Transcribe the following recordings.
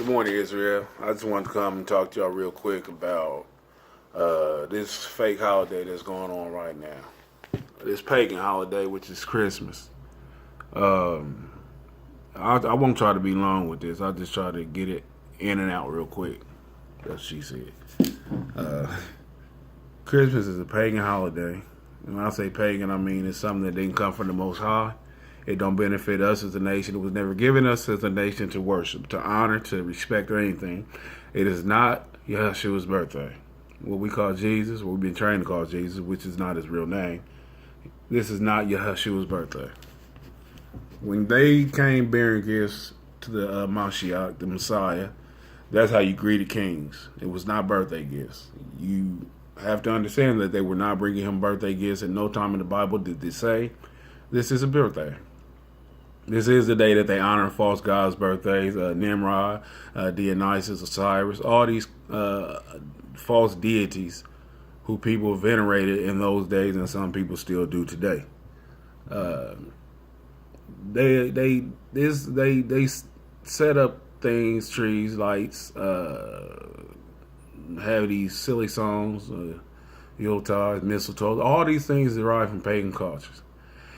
Good morning, Israel. I just wanted to come and talk to y'all real quick about this fake holiday that's going on right now. This pagan holiday, which is Christmas. Um, I won't try to be long with this. I'll just try to get it in and out real quick. That's what she said. Uh, Christmas is a pagan holiday. And when I say pagan, I mean it's something that didn't come from the Most High. It don't benefit us as a nation. It was never given us as a nation to worship, to honor, to respect, or anything. It is not Yeshua's birthday. What we call Jesus, what we've been trained to call Jesus, which is not his real name. This is not Yeshua's birthday. When they came bearing gifts to the Mashiach, the Messiah, that's how you greeted kings. It was not birthday gifts. You have to understand that they were not bringing him birthday gifts. At no time in the Bible did they say this is a birthday. This is the day that they honor false gods' birthdays, Nimrod, Dionysus, Osiris, all these false deities who people venerated in those days, and some people still do today. They set up things, trees, lights, have these silly songs, Yuletide, mistletoe, all these things derive from pagan cultures.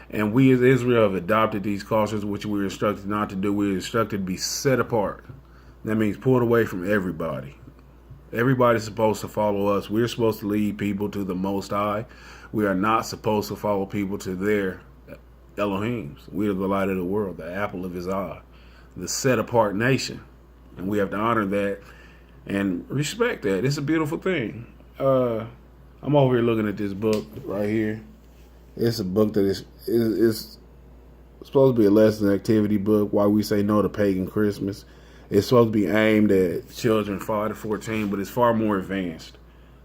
And we as Israel have adopted these cultures, which we were instructed not to do. We were instructed to be set apart. That means pulled away from everybody. Everybody's supposed to follow us. We're supposed to lead people to the Most High. We are not supposed to follow people to their Elohims. We are the light of the world, the apple of his eye, the set apart nation. And we have to honor that and respect that. It's a beautiful thing. I'm over here looking at this book right here. It's a book that is supposed to be a lesson activity book. Why we say no to pagan Christmas. It's supposed to be aimed at children 5 to 14, but it's far more advanced.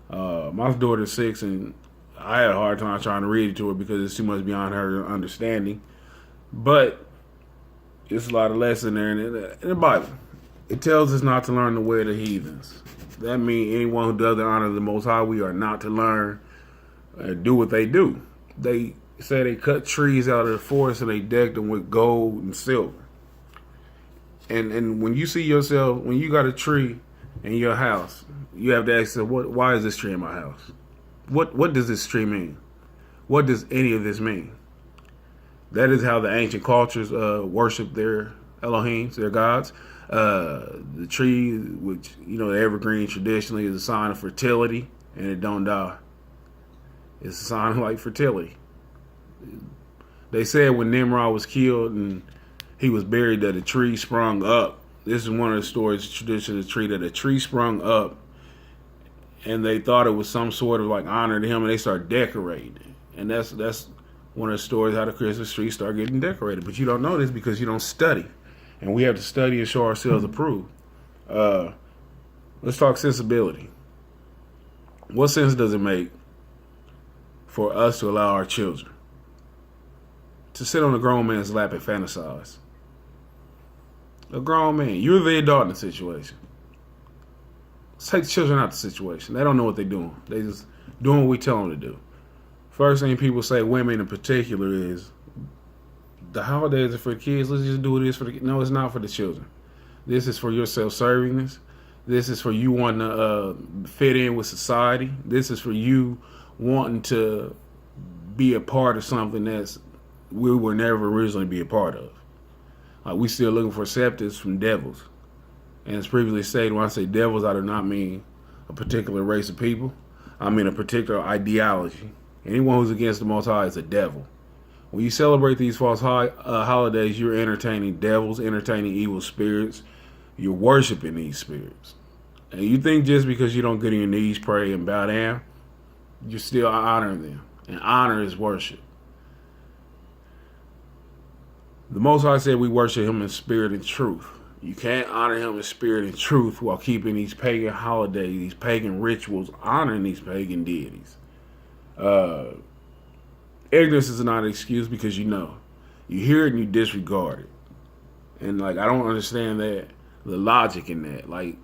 My daughter's 6, and I had a hard time trying to read it to her because it's too much beyond her understanding. But it's a lot of lessons there in the Bible. It tells us not to learn the way of the heathens. That means anyone who doesn't honor the Most High, we are not to learn do what they do. They say they cut trees out of the forest and they decked them with gold and silver. And when you see yourself, when you got a tree in your house, you have to ask yourself, why is this tree in my house? What does this tree mean? What does any of this mean? That is how the ancient cultures worship their Elohims, their gods. The tree, which, the evergreen traditionally is a sign of fertility, and it don't die. It's a sign of like fertility. They said when Nimrod was killed and he was buried that a tree sprung up. This is one of the stories, tradition of the tree, that a tree sprung up and they thought it was some sort of like honor to him, and they started decorating it. And that's one of the stories how the Christmas tree started getting decorated. But you don't know this because you don't study. And we have to study and show ourselves approved. Let's talk sensibility. What sense does it make for us to allow our children to sit on a grown man's lap and fantasize? A grown man. You're the adult in the situation. Let's take the children out of the situation. They don't know what they're doing. They just doing what we tell them to do. First thing people say, women in particular, is the holidays are for the kids. Let's just do this for the kids. No, it's not for the children. This is for your self-servingness. This is for you wanting to fit in with society. This is for you wanting to be a part of something that's we were never originally be a part of. We still looking for acceptance from devils. And as previously stated, when I say devils, I do not mean a particular race of people. I mean a particular ideology. Anyone who's against the Most High is a devil. When you celebrate these false holidays, you're entertaining devils, entertaining evil spirits. You're worshiping these spirits. And you think just because you don't get on your knees, pray, and bow down, you're still honoring them. And honor is worship. The Most High said we worship him in spirit and truth. You can't honor him in spirit and truth while keeping these pagan holidays, these pagan rituals, honoring these pagan deities. Ignorance is not an excuse because you hear it and you disregard it. And I don't understand the logic in that.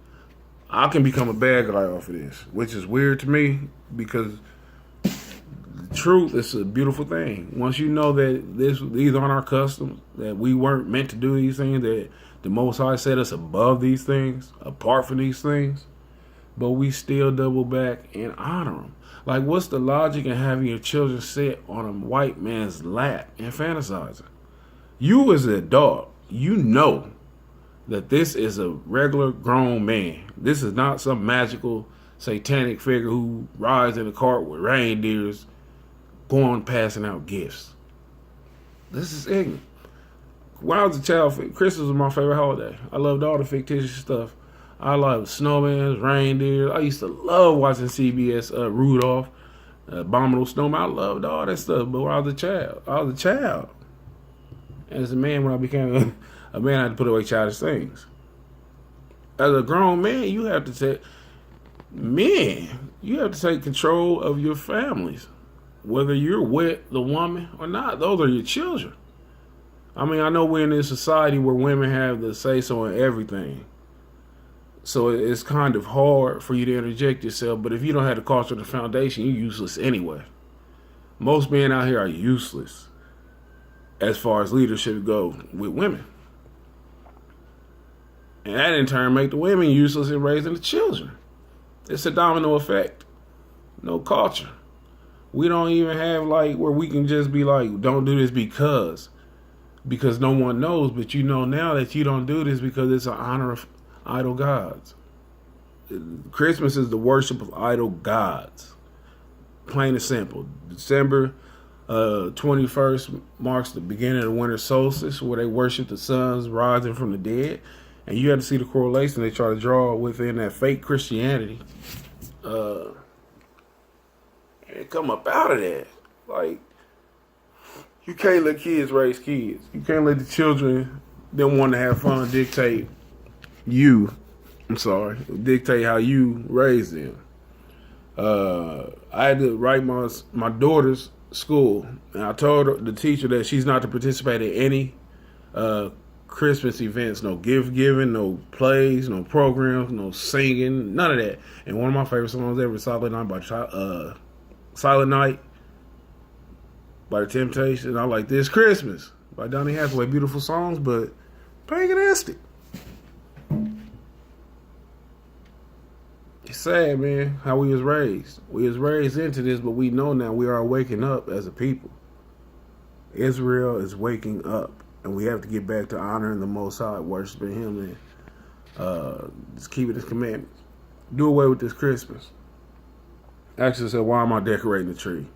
I can become a bad guy off of this, which is weird to me because truth is a beautiful thing. Once you know that these aren't our customs, that we weren't meant to do these things, that The Most High set us above these things, apart from these things, but we still double back and honor them. Like, what's the logic in having your children sit on a white man's lap and fantasizing? You as an adult, you know that this is a regular grown man. This is not some magical satanic figure who rides in a cart with reindeers going passing out gifts. This is ignorant. When I was a child, Christmas was my favorite holiday. I loved all the fictitious stuff. I loved snowmen, reindeer. I used to love watching CBS Rudolph, Abominable Snowman. I loved all that stuff. But when I was a child. As a man, when I became a man, I had to put away childish things. As a grown man, you have to take control of your families, whether you're with the woman or not. Those are your children. I mean, I know we're in this society where women have the say-so in everything. So it's kind of hard for you to interject yourself, but if you don't have the culture and the foundation, you're useless anyway. Most men out here are useless as far as leadership goes with women. And that in turn make the women useless in raising the children. It's a domino effect. No culture. We don't even have like where we can just be like, don't do this because no one knows, but you know now that you don't do this because it's an honor of idol gods. Christmas is the worship of idol gods. Plain and simple. December 21st marks the beginning of the winter solstice, where they worship the suns rising from the dead. And you have to see the correlation they try to draw within that fake Christianity. And come up out of that. Like, you can't let kids raise kids. You can't let the children that want to have fun dictate how you raise them. I had to write my daughter's school, and I told the teacher that she's not to participate in any Christmas events, no gift giving, no plays, no programs, no singing, none of that. And one of my favorite songs ever, Silent Night by The Temptations. I like This Christmas by Donny Hathaway. Beautiful songs, but paganistic. It's sad, man, how we was raised. We was raised into this, but we know now we are waking up as a people. Israel is waking up, and we have to get back to honoring the Most High, worshiping Him, and just keeping His commandments. Do away with this Christmas. Actually said, why am I decorating the tree?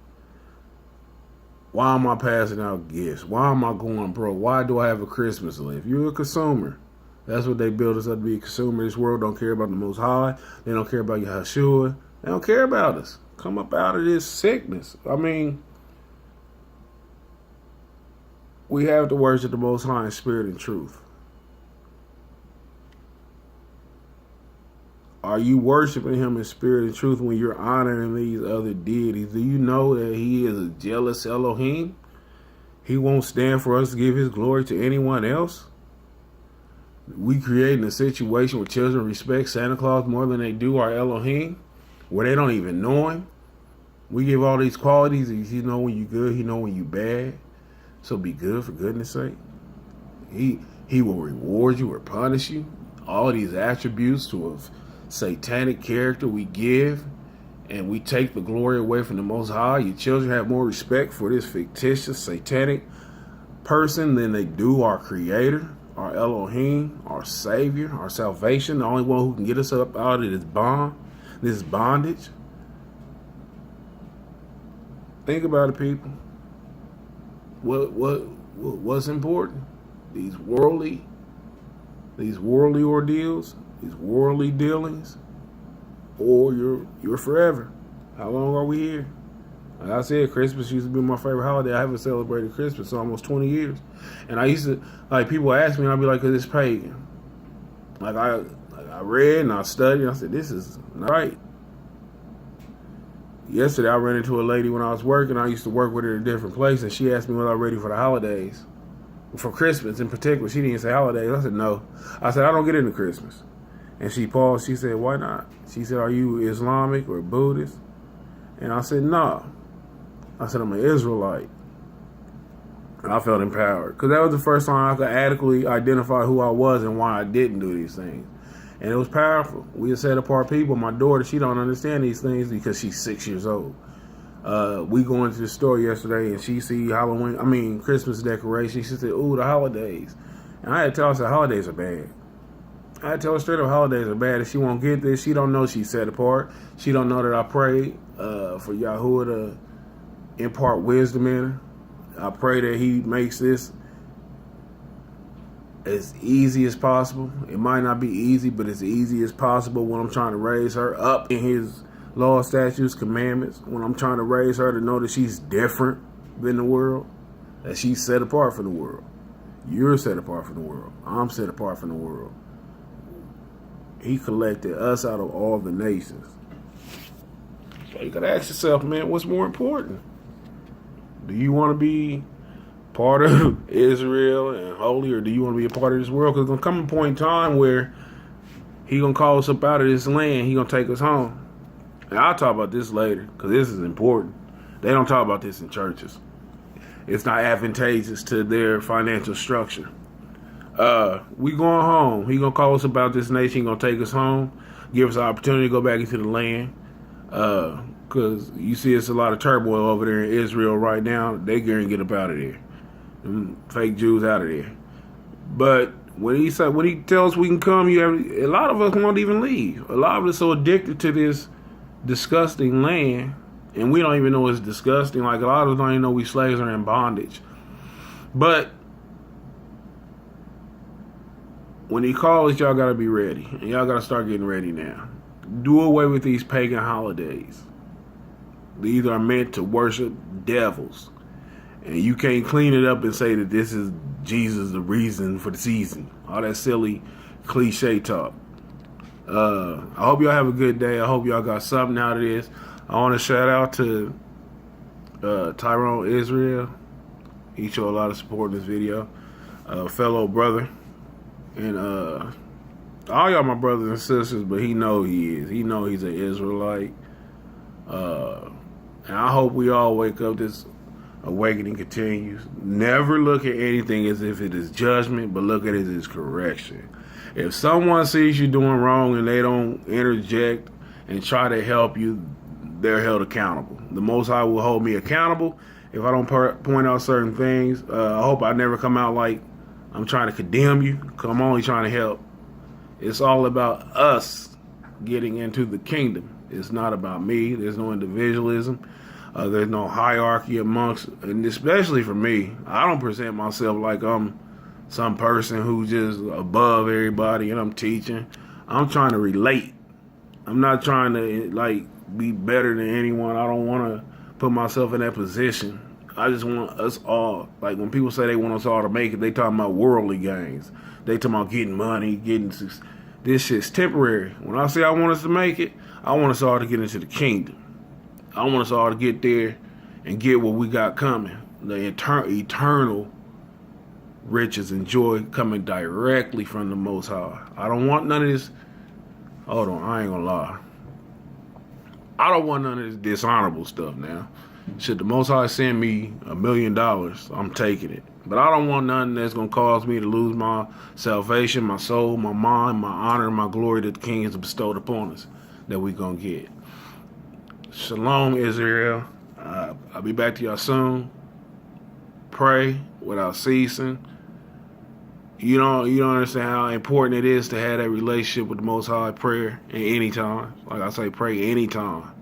Why am I passing out gifts? Why am I going broke? Why do I have a Christmas list? You're a consumer. That's what they build us up to be, a consumer. This world don't care about the Most High. They don't care about Yahshua. They don't care about us. Come up out of this sickness. I mean, we have to worship the Most High in spirit and truth. Are you worshiping Him in spirit and truth when you're honoring these other deities? Do you know that He is a jealous Elohim? He won't stand for us to give His glory to anyone else. We creating a situation where children respect Santa Claus more than they do our Elohim, where they don't even know Him. We give all these qualities. He know when you good. He know when you bad. So be good, for goodness sake. He will reward you or punish you. All these attributes to a satanic character we give, and we take the glory away from the Most High. Your children have more respect for this fictitious satanic person than they do our Creator, our Elohim, our Savior, our salvation, the only one who can get us up out of this bondage. Think about it, people. What's important? These worldly ordeals, these worldly dealings, or you're forever. How long are we here? Like I said, Christmas used to be my favorite holiday. I haven't celebrated Christmas in almost 20 years. And I used to, like, people ask me, and I'd be like, because it's pagan. Like, I read and I studied, and I said, this is not right. Yesterday, I ran into a lady when I was working. I used to work with her at a different place, and she asked me was I ready for the holidays. For Christmas in particular. She didn't say holidays. I said, no. I said, I don't get into Christmas. And she paused. She said, why not? She said, are you Islamic or Buddhist? And I said, no. I said, I'm an Israelite. And I felt empowered because that was the first time I could adequately identify who I was and why I didn't do these things. And it was powerful. We are set apart people. My daughter, she don't understand these things because she's 6 years old. We go into the store yesterday and she see Christmas decorations. She said, "Ooh, the holidays." And I had to tell her, I said, holidays are bad. I had to tell her straight up, holidays are bad. If she won't get this, she don't know she's set apart. She don't know that I prayed for Yahuwah to impart wisdom in her. I pray that he makes this as easy as possible. It might not be easy, but as easy as possible when I'm trying to raise her up in his law, statutes, commandments. When I'm trying to raise her to know that she's different than the world, that she's set apart from the world. You're set apart from the world. I'm set apart from the world. He collected us out of all the nations. So you gotta ask yourself, man, what's more important? Do you want to be part of Israel and holy, or do you want to be a part of this world? Because there's going to come a point in time where he going to call us up out of this land. He going to take us home. And I'll talk about this later because this is important. They don't talk about this in churches. It's not advantageous to their financial structure. We going home. He going to call us about this nation. He going to take us home, give us an opportunity to go back into the land. Because you see it's a lot of turmoil over there in Israel right now. They going to get up out of there. Them fake Jews out of there. But when he tells us we can come, a lot of us won't even leave. A lot of us are so addicted to this disgusting land, and we don't even know it's disgusting. Like, a lot of us don't even know we slaves are in bondage. But when he calls, y'all got to be ready. And y'all got to start getting ready now. Do away with these pagan holidays. These are meant to worship devils. And you can't clean it up and say that this is Jesus the reason for the season. All that silly cliche talk. I hope y'all have a good day. I hope y'all got something out of this. I want to shout out to Tyrone Israel. He showed a lot of support in this video. Fellow brother. And all y'all my brothers and sisters, but he know he is. He know he's an Israelite. And I hope we all wake up, this awakening continues. Never look at anything as if it is judgment, but look at it as correction. If someone sees you doing wrong and they don't interject and try to help you, they're held accountable. The Most High will hold me accountable if I don't point out certain things. I hope I never come out like I'm trying to condemn you, because I'm only trying to help. It's all about us getting into the kingdom. It's not about me. There's no individualism. There's no hierarchy amongst, and especially for me, I don't present myself like I'm some person who's just above everybody and I'm teaching. I'm trying to relate. I'm not trying to like be better than anyone. I don't want to put myself in that position. I just want us all, like when people say they want us all to make it, they talking about worldly gains. They talking about getting money, this shit's temporary. When I say I want us to make it, I want us all to get into the kingdom. I want us all to get there and get what we got coming. The eternal riches and joy coming directly from the Most High. I don't want none of this. Hold on, I ain't gonna lie. I don't want none of this dishonorable stuff now. Should the Most High send me $1 million, I'm taking it. But I don't want nothing that's going to cause me to lose my salvation, my soul, my mind, my honor, my glory that the King has bestowed upon us that we're going to get. Shalom, Israel. I'll be back to y'all soon. Pray without ceasing. You don't understand how important it is to have that relationship with the Most High, prayer at any time. Like I say, pray anytime.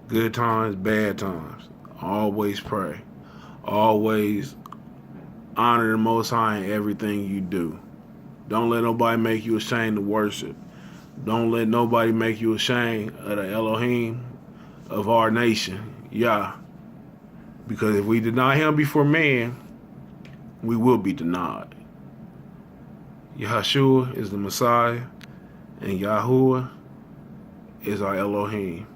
Good times, bad times. Always pray. Always honor the Most High in everything you do. Don't let nobody make you ashamed to worship. Don't let nobody make you ashamed of the Elohim of our nation. Yah. Because if we deny him before man, we will be denied. Yahshua is the Messiah, and Yahuwah is our Elohim.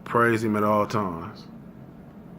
Praise him at all times.